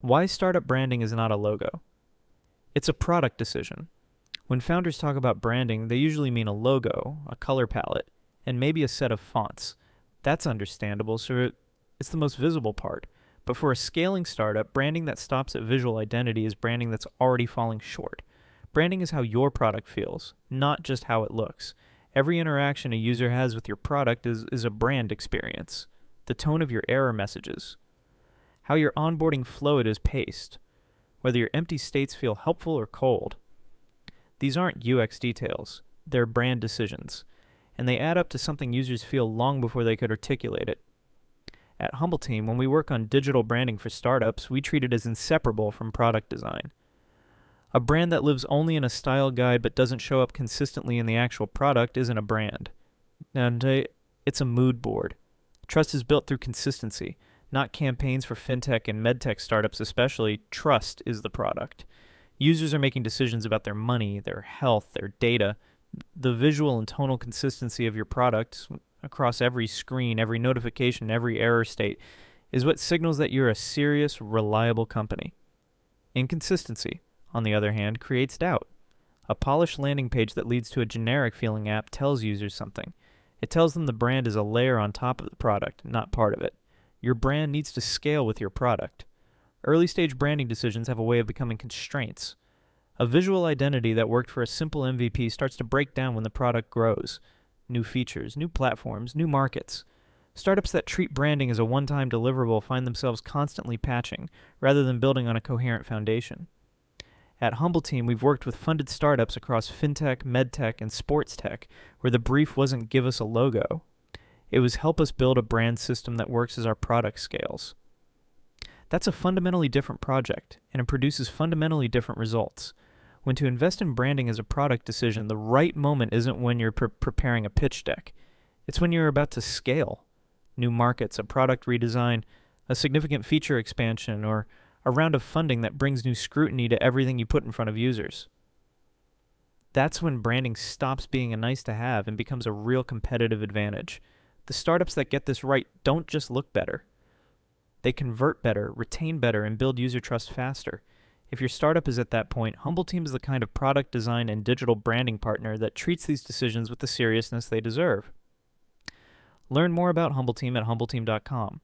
Why startup branding is not a logo. It's a product decision. When founders talk about branding, they usually mean a logo, a color palette, and maybe a set of fonts. That's understandable, so it's the most visible part. But for a scaling startup, branding that stops at visual identity is branding that's already falling short. Branding is how your product feels, not just how it looks. Every interaction a user has with your product is a brand experience. The tone of your error messages, how your onboarding flow is paced, whether your empty states feel helpful or cold. These aren't UX details, they're brand decisions, and they add up to something users feel long before they could articulate it. At Humbleteam, when we work on digital branding for startups, we treat it as inseparable from product design. A brand that lives only in a style guide but doesn't show up consistently in the actual product isn't a brand. And it's a mood board. Trust is built through consistency, not campaigns for fintech and medtech startups especially. Trust is the product. Users are making decisions about their money, their health, their data. The visual and tonal consistency of your product across every screen, every notification, every error state is what signals that you're a serious, reliable company. Inconsistency, on the other hand, creates doubt. A polished landing page that leads to a generic feeling app tells users something. It tells them the brand is a layer on top of the product, not part of it. Your brand needs to scale with your product. Early stage branding decisions have a way of becoming constraints. A visual identity that worked for a simple MVP starts to break down when the product grows. New features, new platforms, new markets. Startups that treat branding as a one-time deliverable find themselves constantly patching, rather than building on a coherent foundation. At Humbleteam, we've worked with funded startups across fintech, medtech, and sports tech, where the brief wasn't give us a logo. It was help us build a brand system that works as our product scales. That's a fundamentally different project, and it produces fundamentally different results. When to invest in branding as a product decision, the right moment isn't when you're preparing a pitch deck. It's when you're about to scale. New markets, a product redesign, a significant feature expansion, or a round of funding that brings new scrutiny to everything you put in front of users. That's when branding stops being a nice-to-have and becomes a real competitive advantage. The startups that get this right don't just look better. They convert better, retain better, and build user trust faster. If your startup is at that point, Humbleteam is the kind of product design and digital branding partner that treats these decisions with the seriousness they deserve. Learn more about Humbleteam at humbleteam.com.